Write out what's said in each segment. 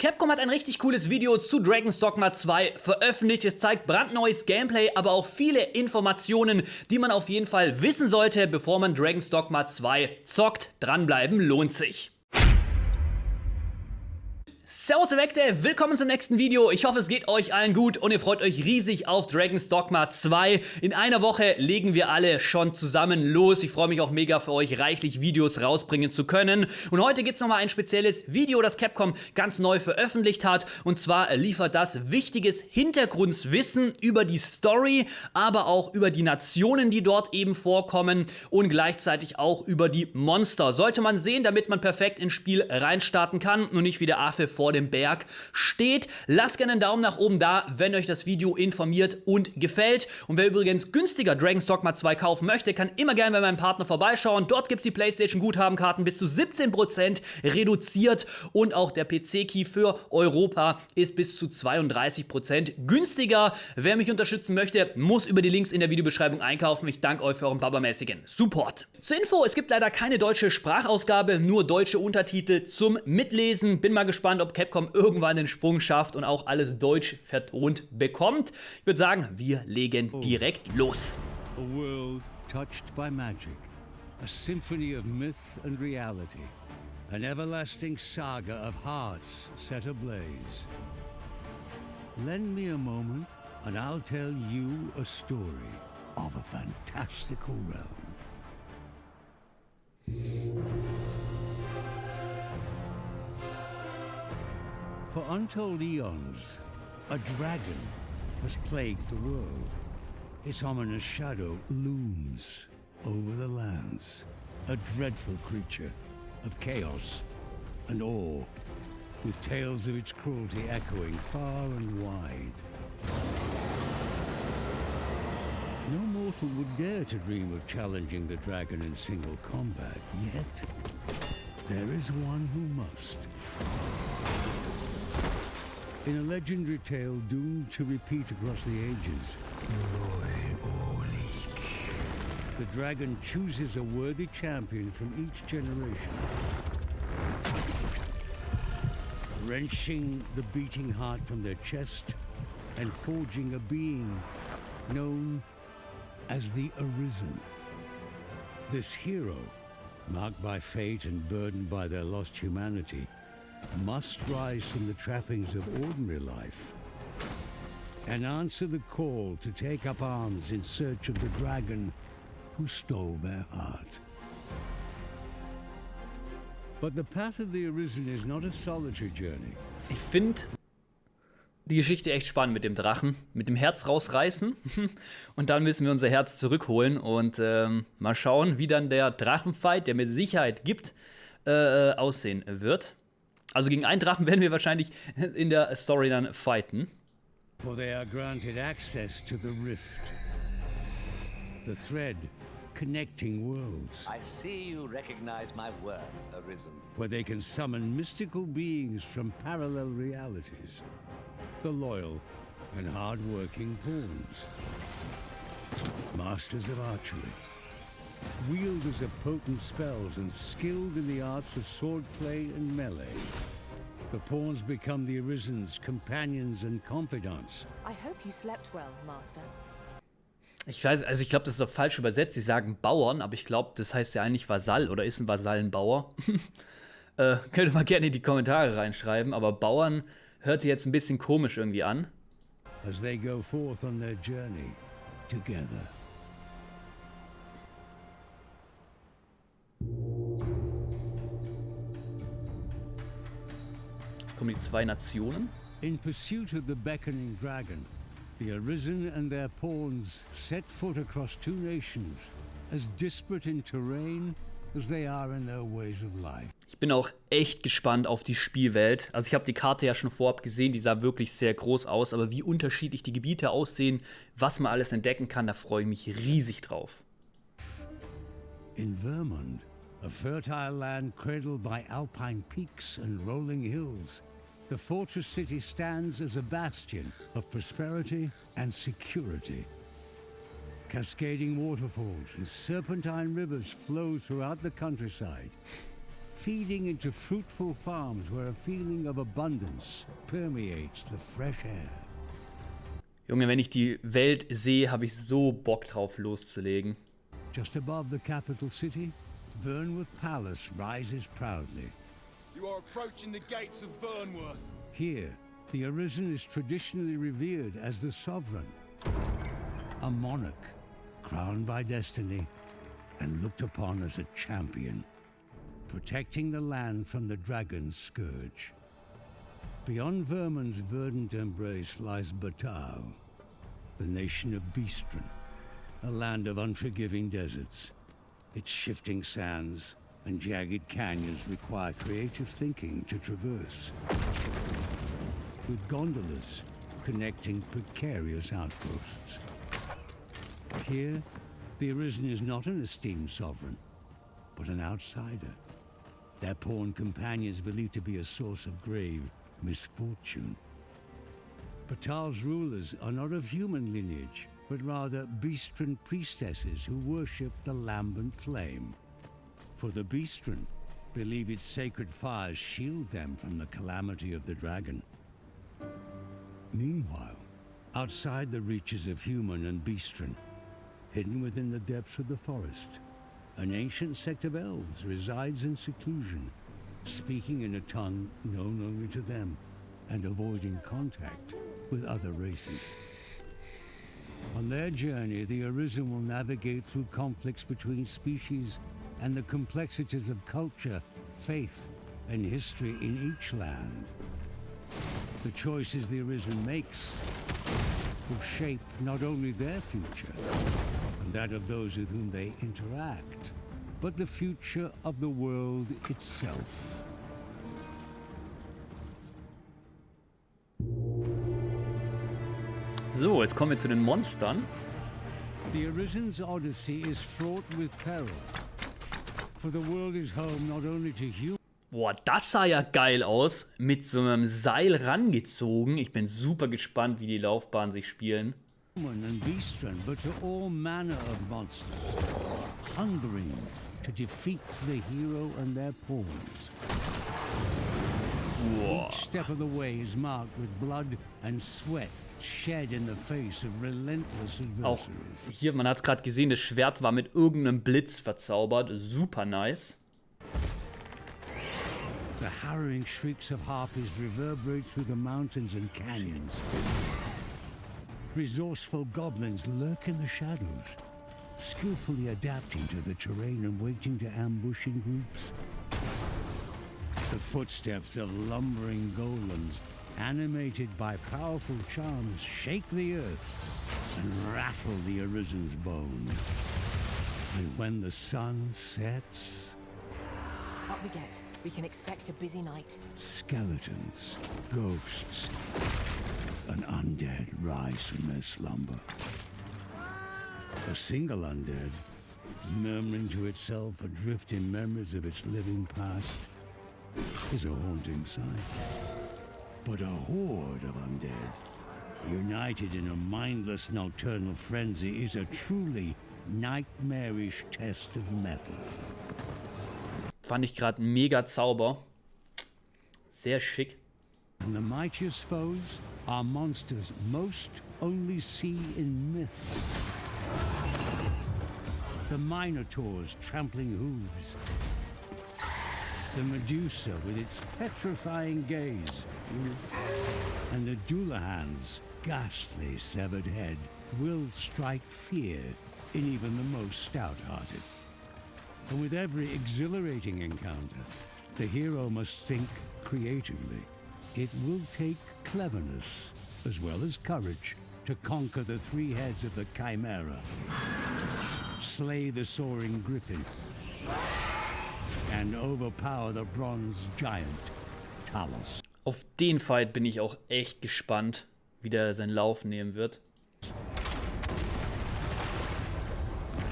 Capcom hat ein richtig cooles Video zu Dragon's Dogma 2 veröffentlicht. Es zeigt brandneues Gameplay, aber auch viele Informationen, die man auf jeden Fall wissen sollte, bevor man Dragon's Dogma 2 zockt. Dranbleiben lohnt sich. Servus Erweckte, willkommen zum nächsten Video. Ich hoffe, es geht euch allen gut und ihr freut euch riesig auf Dragon's Dogma 2. In einer Woche legen wir alle schon zusammen los. Ich freue mich auch mega für euch, reichlich Videos rausbringen zu können. Und heute gibt es nochmal ein spezielles Video, das Capcom ganz neu veröffentlicht hat. Und zwar liefert das wichtiges Hintergrundwissen über die Story, aber auch über die Nationen, die dort eben vorkommen und gleichzeitig auch über die Monster. Sollte man sehen, damit man perfekt ins Spiel reinstarten kann und nicht wie der Affe vor dem Berg steht. Lasst gerne einen Daumen nach oben da, wenn euch das Video informiert und gefällt. Und wer übrigens günstiger Dragon's Dogma 2 kaufen möchte, kann immer gerne bei meinem Partner vorbeischauen. Dort gibt es die PlayStation Guthabenkarten bis zu 17% reduziert und auch der PC-Key für Europa ist bis zu 32% günstiger. Wer mich unterstützen möchte, muss über die Links in der Videobeschreibung einkaufen. Ich danke euch für euren babamäßigen Support. Zur Info, es gibt leider keine deutsche Sprachausgabe, nur deutsche Untertitel zum Mitlesen. Bin mal gespannt, ob Capcom irgendwann den Sprung schafft und auch alles deutsch vertont bekommt. Ich würde sagen, wir legen direkt los. A world touched by magic, a symphony of myth and reality, an everlasting saga of hearts set ablaze. Lend me a moment and I'll tell you a story of a fantastical realm. For untold eons, a dragon has plagued the world. Its ominous shadow looms over the lands, a dreadful creature of chaos and awe, with tales of its cruelty echoing far and wide. No mortal would dare to dream of challenging the dragon in single combat, yet there is one who must. In a legendary tale doomed to repeat across the ages, the dragon chooses a worthy champion from each generation, wrenching the beating heart from their chest and forging a being known as the Arisen. This hero, marked by fate and burdened by their lost humanity, must rise from the trappings of ordinary life and answer the call to take up arms in search of the dragon who stole their heart. But the path of the Arisen is not a solitary journey. Ich finde die Geschichte echt spannend mit dem Drachen, mit dem Herz rausreißen und dann müssen wir unser Herz zurückholen und mal schauen, wie dann der Drachenfight, der mit Sicherheit gibt, aussehen wird. Also gegen einen Drachen werden wir wahrscheinlich in der Story dann fighten. For they are granted access to the rift, the thread connecting worlds. I see you recognize my work, Arisen. Where they can summon mystical beings from parallel realities, the loyal and hard-working pawns, masters of archery, wielders of potent spells and skilled in the arts of swordplay and melee. The pawns become the Arisen's companions and confidants. I hope you slept well, Master. Ich weiß, also ich glaube, das ist doch falsch übersetzt. Sie sagen Bauern, aber ich glaube, das heißt ja eigentlich Vasall oder ist ein Vasallenbauer. Könnt ihr mal gerne in die Kommentare reinschreiben, aber Bauern hört sich jetzt ein bisschen komisch irgendwie an. As they go forth on their journey together. Kommen die zwei Nationen. In pursuit of the beckoning dragon, the Arisen and their pawns set foot across two nations, as disparate in terrain as they are in their ways of life. Ich bin auch echt gespannt auf die Spielwelt. Also ich habe die Karte ja schon vorab gesehen, die sah wirklich sehr groß aus, aber wie unterschiedlich die Gebiete aussehen, was man alles entdecken kann, da freue ich mich riesig drauf. In Vermont, a fertile land cradled by alpine peaks and rolling hills, the fortress city stands as a bastion of prosperity and security. Cascading waterfalls and serpentine rivers flow throughout the countryside, feeding into fruitful farms where a feeling of abundance permeates the fresh air. Junge, wenn ich die Welt sehe, habe ich so Bock drauf loszulegen. Just above the capital city, Vernworth Palace rises proudly. You are approaching the gates of Vernworth. Here, the Arisen is traditionally revered as the sovereign, a monarch crowned by destiny and looked upon as a champion, protecting the land from the dragon's scourge. Beyond Vermin's verdant embrace lies Batal, the nation of Beastren, a land of unforgiving deserts. Its shifting sands and jagged canyons require creative thinking to traverse, with gondolas connecting precarious outposts. Here, the Arisen is not an esteemed sovereign, but an outsider. Their pawn companions believed to be a source of grave misfortune. Batal's rulers are not of human lineage, but rather Beastren priestesses who worship the lambent flame. For the Beastren believe its sacred fires shield them from the calamity of the dragon. Meanwhile, outside the reaches of human and Beastren, hidden within the depths of the forest, an ancient sect of elves resides in seclusion, speaking in a tongue known only to them, and avoiding contact with other races. On their journey, the Arisen will navigate through conflicts between species and the complexities of culture, faith, and history in each land. The choices the Arisen makes will shape not only their future, and that of those with whom they interact, but the future of the world itself. So, jetzt kommen wir zu den Monstern. The Arisen's odyssey is fraught with peril, for the world is home not only to humans. Boah, das sah ja geil aus. Mit so einem Seil rangezogen. Ich bin super gespannt, wie die Laufbahnen sich spielen. And Beastren, but to all manner of monsters, hungering to defeat the hero and their pawns. Boah. Each step of the way is marked with blood and sweat shed in the face of relentless Auch adversaries. hier, man hat es gerade gesehen, das Schwert war mit irgendeinem Blitz verzaubert. Super nice. The harrowing shrieks of harpies reverberate through the mountains and canyons. Resourceful goblins lurk in the shadows, skillfully adapting to the terrain and waiting to ambush in groups. The footsteps of lumbering golems, animated by powerful charms, shake the earth and rattle the Arisen's bones. And when the sun sets, Up we get. We can expect a busy night. skeletons, ghosts, and undead rise from their slumber. A single undead, murmuring to itself adrift in memories of its living past, is a haunting sight. But a horde of undead, united in a mindless nocturnal frenzy, is a truly nightmarish test of metal. Fand ich gerade mega Zauber. Sehr schick. And the mightiest foes are monsters most only see in myths. The Minotaur's trampling hooves. The Medusa with its petrifying gaze. And the Dullahan's ghastly severed head will strike fear in even the most stout-hearted. And with every exhilarating encounter, the hero must think creatively. It will take cleverness, as well as courage, to conquer the three heads of the Chimera, slay the soaring griffin, and overpower the bronze giant, Talos. Auf den Fight bin ich auch echt gespannt, wie der seinen Lauf nehmen wird.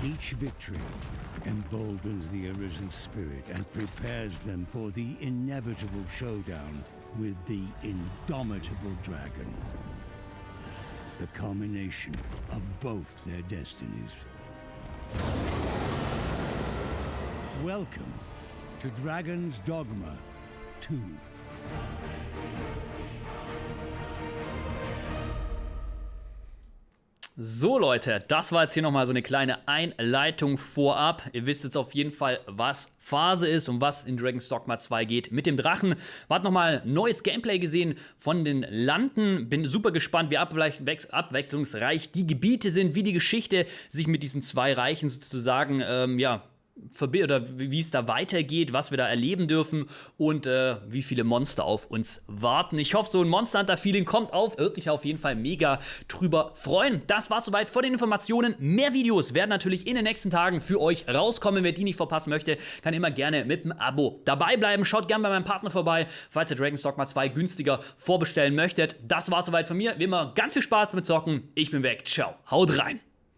Each victory emboldens the Arisen spirit and prepares them for the inevitable showdown with the indomitable dragon. The culmination of both their destinies. Welcome to Dragon's Dogma 2. So Leute, das war jetzt hier nochmal so eine kleine Einleitung vorab. Ihr wisst jetzt auf jeden Fall, was Phase ist und was in Dragon's Dogma 2 geht mit dem Drachen. Man hat nochmal neues Gameplay gesehen von den Landen. Bin super gespannt, wie abwechslungsreich die Gebiete sind, wie die Geschichte sich mit diesen zwei Reichen sozusagen, oder wie es da weitergeht, was wir da erleben dürfen und wie viele Monster auf uns warten. Ich hoffe, so ein Monster Hunter-Feeling kommt auf. Würde mich auf jeden Fall mega drüber freuen. Das war's soweit von den Informationen. Mehr Videos werden natürlich in den nächsten Tagen für euch rauskommen. Wer die nicht verpassen möchte, kann immer gerne mit einem Abo dabei bleiben. Schaut gerne bei meinem Partner vorbei, falls ihr Dragon's Dogma 2 günstiger vorbestellen möchtet. Das war's soweit von mir. Wie immer, ganz viel Spaß mit Zocken. Ich bin weg. Ciao. Haut rein.